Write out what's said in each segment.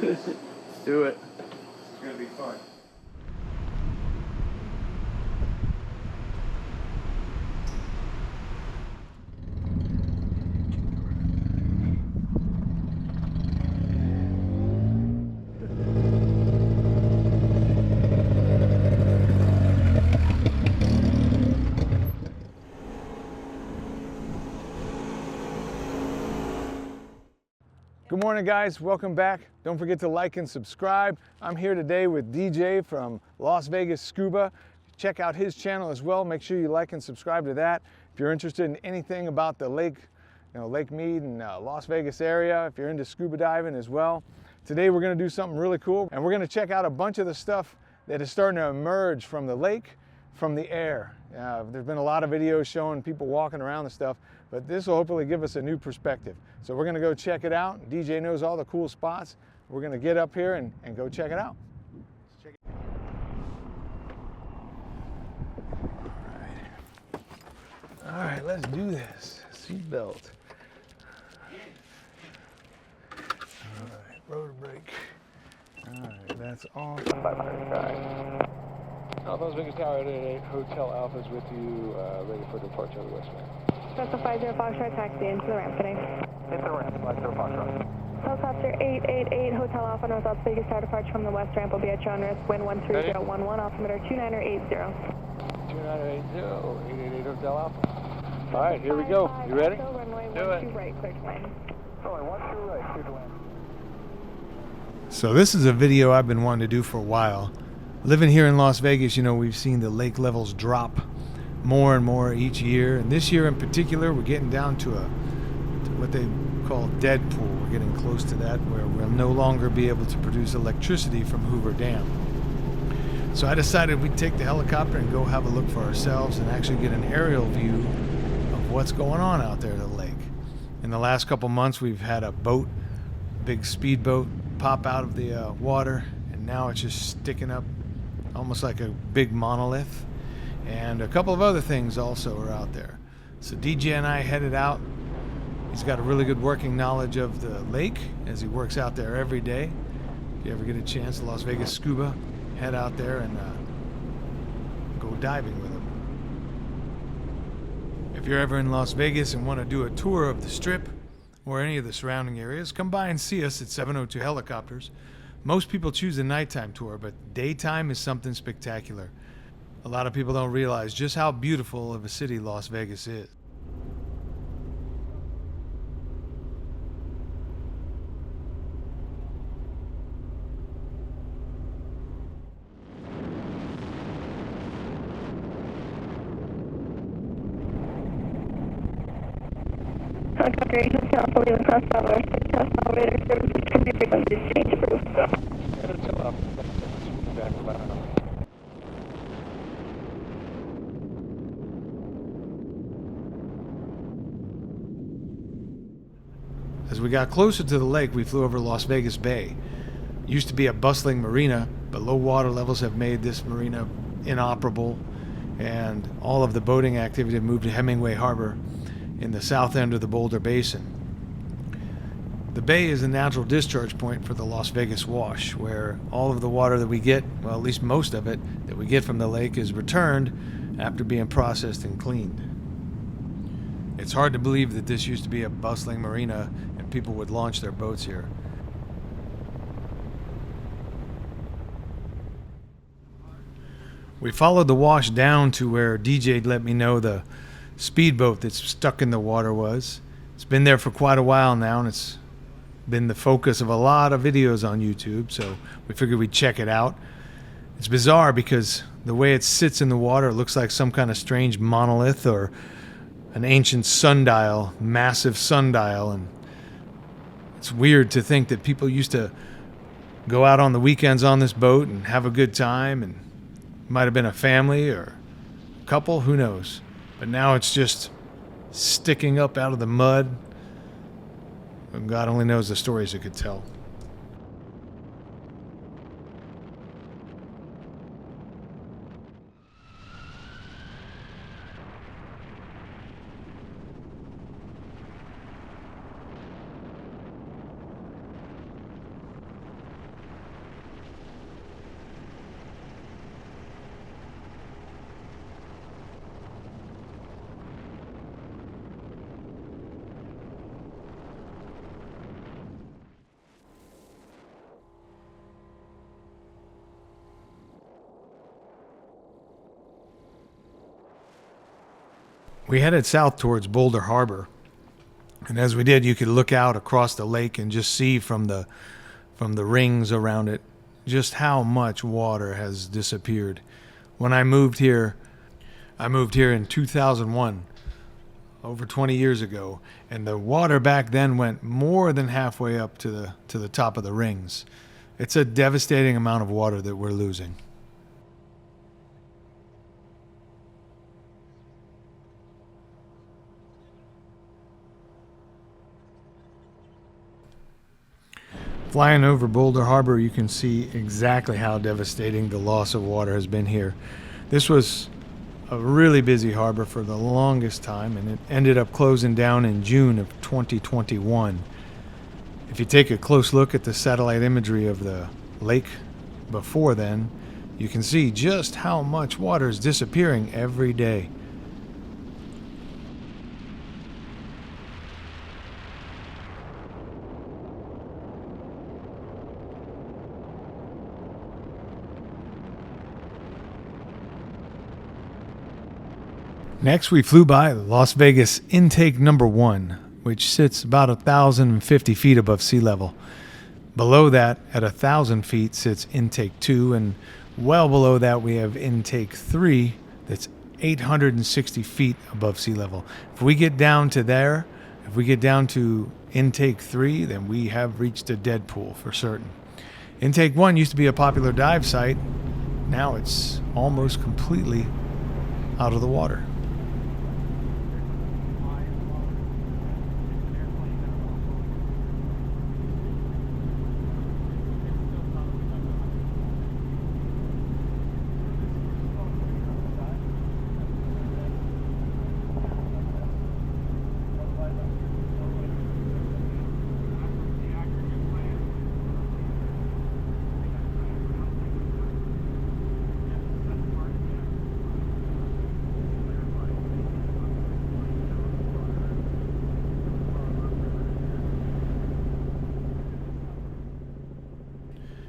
Do it. It's gonna be fun. Good morning, guys. Welcome back. Don't forget to like and subscribe. I'm here today with DJ from Las Vegas Scuba. Check out his channel as well. Make sure you like and subscribe to that. If you're interested in anything about the lake, Lake Mead and Las Vegas area, if you're into scuba diving as well. Today we're going to do something really cool, and we're going to check out a bunch of the stuff that is starting to emerge from the lake, from the air. There's been a lot of videos showing people walking around and stuff, but this will hopefully give us a new perspective. So we're gonna go check it out. DJ knows all the cool spots. We're gonna get up here and go check it out. All right, let's do this. Seatbelt. All right, rotor brake. All right, that's off. 500 drive. Las Vegas Tower 888, Hotel Alpha is with you, ready for departure of the West Wind. Delta 50 Foxtrot, taxi into the ramp today. Hit the ramp, 50 Foxtrot. Helicopter 888, Hotel Alpha, North Las Vegas Tower departure from the west ramp will be at your own risk, wind 13011, altimeter 2980. 2980, 888 Hotel Alpha. All right, here we go. You ready? Runway Do it. 12 right, clear to land. Runway 12 right, clear to land. So this is a video I've been wanting to do for a while. Living here in Las Vegas, we've seen the lake levels drop more and more each year. And this year in particular, we're getting down to what they call dead pool. We're getting close to that, where we'll no longer be able to produce electricity from Hoover Dam. So I decided we'd take the helicopter and go have a look for ourselves and actually get an aerial view of what's going on out there in the lake. In the last couple months, we've had a boat, big speedboat, pop out of the water, and now it's just sticking up almost like a big monolith. And a couple of other things also are out there. So DJ and I headed out. He's got a really good working knowledge of the lake as he works out there every day. If you ever get a chance, Las Vegas Scuba, head out there and go diving with him. If you're ever in Las Vegas and want to do a tour of the Strip or any of the surrounding areas, come by and see us at 702 Helicopters. Most people choose a nighttime tour, but daytime is something spectacular. A lot of people don't realize just how beautiful of a city Las Vegas is. Helicopter 8 Hotel Alpha, leaving cross Traveler, 6 Hotel radar services, command frequencies, change approved. Hotel Alpha, back about an hour. As we got closer to the lake, we flew over Las Vegas Bay. It used to be a bustling marina, but low water levels have made this marina inoperable, and all of the boating activity moved to Hemingway Harbor in the south end of the Boulder Basin. The bay is a natural discharge point for the Las Vegas Wash, where all of the water that we get, well, at least most of it, that we get from the lake is returned after being processed and cleaned. It's hard to believe that this used to be a bustling marina and people would launch their boats here. We followed the wash down to where DJ let me know the speedboat that's stuck in the water was. It's been there for quite a while now, and it's been the focus of a lot of videos on YouTube, so we figured we'd check it out. It's bizarre because the way it sits in the water, it looks like some kind of strange monolith or an ancient sundial, massive sundial, and it's weird to think that people used to go out on the weekends on this boat and have a good time, and it might have been a family or a couple, who knows. But now it's just sticking up out of the mud, and God only knows the stories it could tell. We headed south towards Boulder Harbor, and as we did, you could look out across the lake and just see from the rings around it just how much water has disappeared. When I moved here in 2001, over 20 years ago, and the water back then went more than halfway up to the top of the rings. It's a devastating amount of water that we're losing. Flying over Boulder Harbor, you can see exactly how devastating the loss of water has been here. This was a really busy harbor for the longest time, and it ended up closing down in June of 2021. If you take a close look at the satellite imagery of the lake before then, you can see just how much water is disappearing every day. Next, we flew by Las Vegas intake number 1, which sits about 1,050 feet above sea level. Below that, at 1,000 feet, sits intake 2, and well below that, we have intake 3 that's 860 feet above sea level. If we get down to there, if we get down to intake 3, then we have reached a dead pool for certain. Intake 1 used to be a popular dive site. Now it's almost completely out of the water.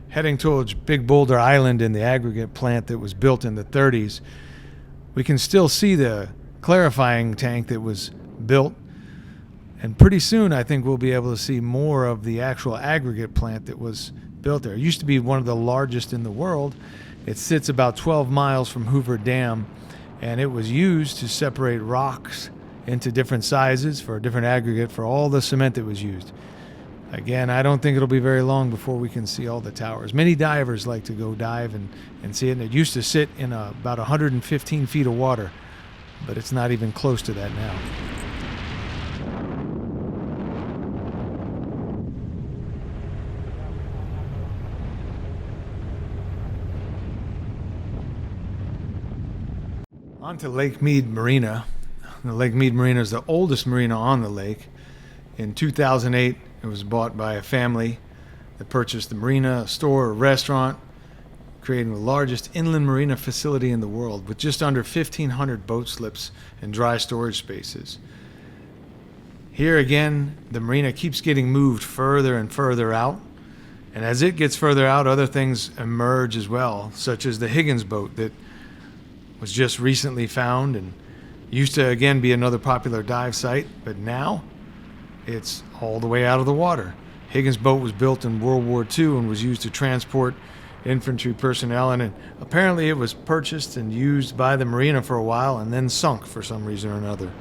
Heading towards Big Boulder Island in the Aggregate Plant that was built in the 30s, we can still see the clarifying tank that was built. And pretty soon, I think we'll be able to see more of the actual aggregate plant that was built there. It used to be one of the largest in the world. It sits about 12 miles from Hoover Dam, and it was used to separate rocks into different sizes for a different aggregate for all the cement that was used. Again, I don't think it'll be very long before we can see all the towers. Many divers like to go dive and see it. And it used to sit in about 115 feet of water, but it's not even close to that now. On to Lake Meade Marina. The Lake Meade Marina is the oldest marina on the lake. In 2008, it was bought by a family that purchased the marina, a store, a restaurant, creating the largest inland marina facility in the world with just under 1,500 boat slips and dry storage spaces. Here again, the marina keeps getting moved further and further out. And as it gets further out, other things emerge as well, such as the Higgins Boat that was just recently found and used to again be another popular dive site, but now it's all the way out of the water. Higgins Boat was built in World War II and was used to transport infantry personnel, and apparently it was purchased and used by the marina for a while and then sunk for some reason or another.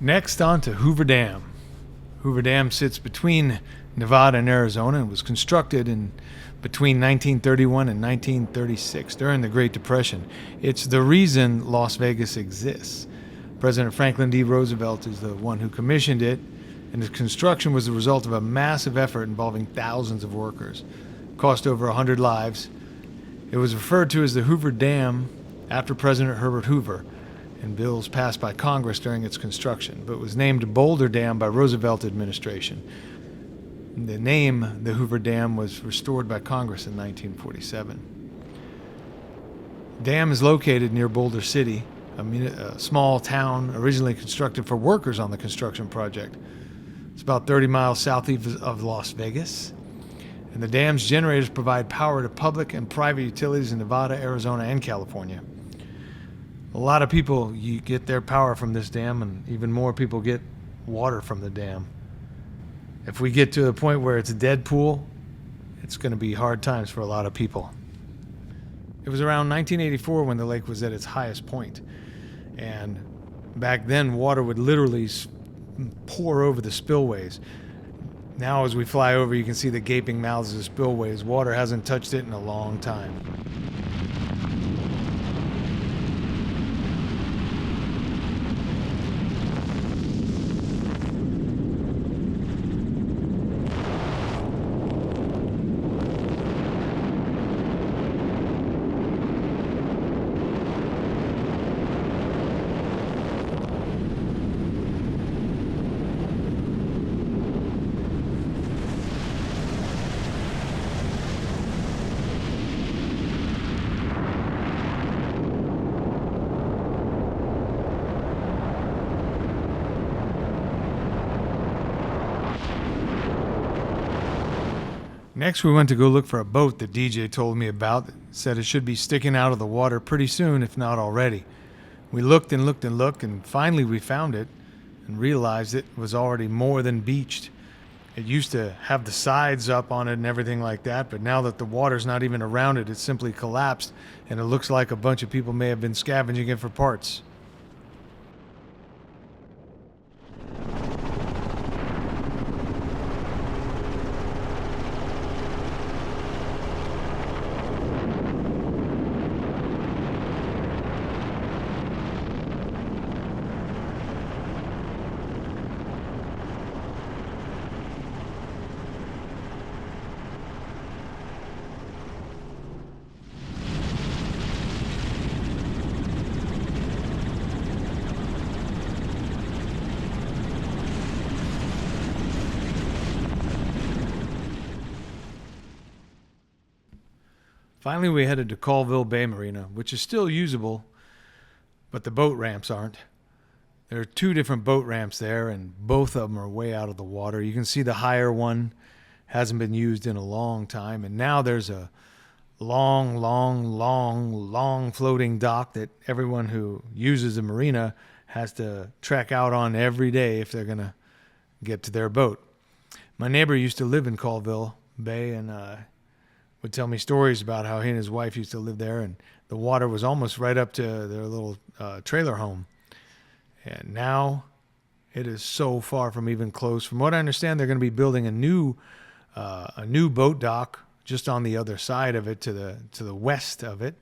Next, on to Hoover Dam. Hoover Dam sits between Nevada and Arizona and was constructed in between 1931 and 1936 during the Great Depression. It's the reason Las Vegas exists. President Franklin D. Roosevelt is the one who commissioned it, and its construction was the result of a massive effort involving thousands of workers. It cost over 100 lives. It was referred to as the Hoover Dam after President Herbert Hoover, and bills passed by Congress during its construction, but was named Boulder Dam by Roosevelt administration. The name, the Hoover Dam, was restored by Congress in 1947. Dam is located near Boulder City, a small town originally constructed for workers on the construction project. It's about 30 miles southeast of Las Vegas. And the dam's generators provide power to public and private utilities in Nevada, Arizona, and California. A lot of people get their power from this dam, and even more people get water from the dam. If we get to the point where it's a dead pool, it's going to be hard times for a lot of people. It was around 1984 when the lake was at its highest point. And back then, water would literally pour over the spillways. Now, as we fly over, you can see the gaping mouths of the spillways. Water hasn't touched it in a long time. Next, we went to go look for a boat that DJ told me about. Said it should be sticking out of the water pretty soon, if not already. We looked and looked and looked, and finally we found it and realized it was already more than beached. It used to have the sides up on it and everything like that, but now that the water's not even around it, it's simply collapsed, and it looks like a bunch of people may have been scavenging it for parts. Finally, we headed to Callville Bay Marina, which is still usable, but the boat ramps aren't. There are 2 different boat ramps there, and both of them are way out of the water. You can see the higher one hasn't been used in a long time, and now there's a long floating dock that everyone who uses the marina has to trek out on every day if they're going to get to their boat. My neighbor used to live in Callville Bay, and would tell me stories about how he and his wife used to live there, and the water was almost right up to their little trailer home. And now it is so far from even close. From what I understand, they're going to be building a new boat dock just on the other side of it, to the west of it.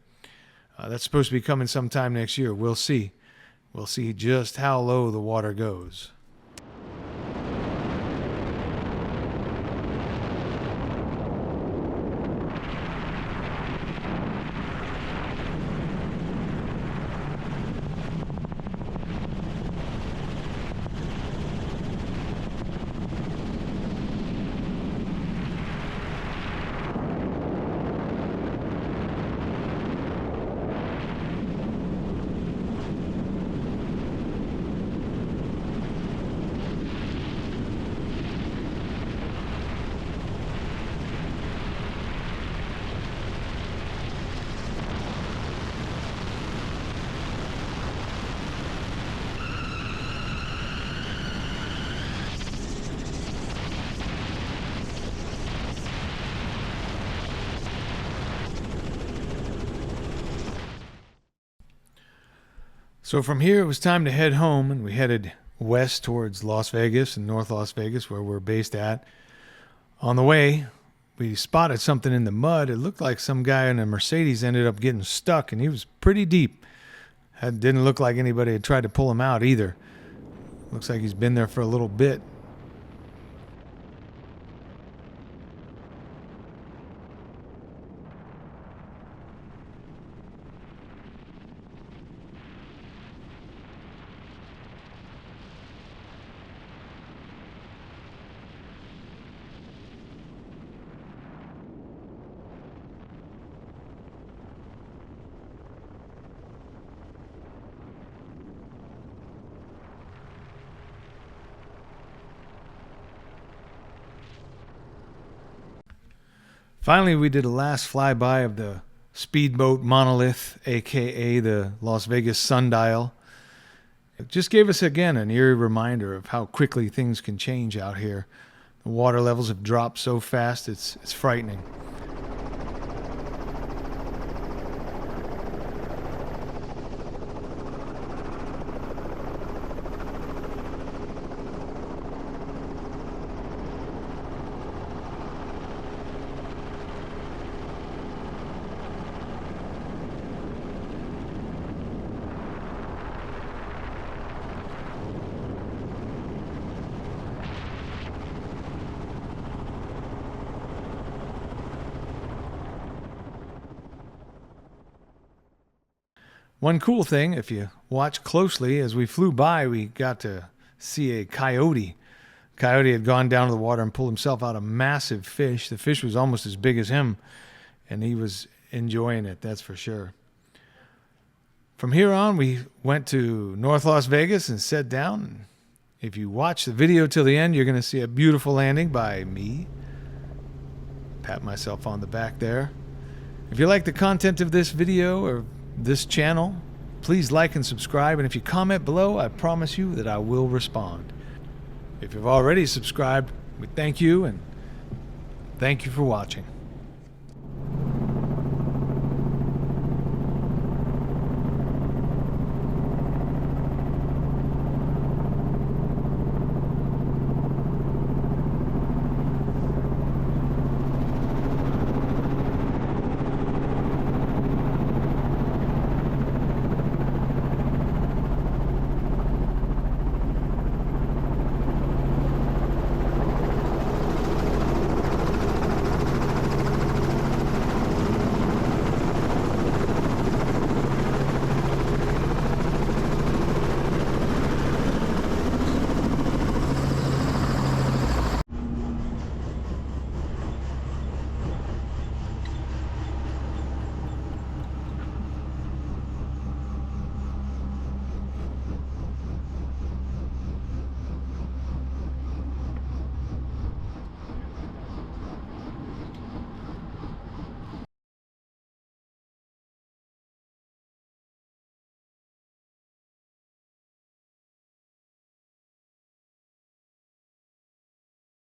That's supposed to be coming sometime next year. We'll see. We'll see just how low the water goes. So from here, it was time to head home, and we headed west towards Las Vegas and North Las Vegas, where we're based at. On the way, we spotted something in the mud. It looked like some guy in a Mercedes ended up getting stuck, and he was pretty deep. It didn't look like anybody had tried to pull him out either. Looks like he's been there for a little bit. Finally, we did a last flyby of the Boat Monolith, aka the Las Vegas Sundial. It just gave us again an eerie reminder of how quickly things can change out here. The water levels have dropped so fast, it's frightening. One cool thing, if you watch closely, as we flew by, we got to see a coyote. Coyote had gone down to the water and pulled himself out a massive fish. The fish was almost as big as him, and he was enjoying it, that's for sure. From here on, we went to North Las Vegas and sat down. If you watch the video till the end, you're going to see a beautiful landing by me. Pat myself on the back there. If you like the content of this video or this channel, please like and subscribe, and if you comment below, I promise you that I will respond. If you've already subscribed, we thank you, and thank you for watching.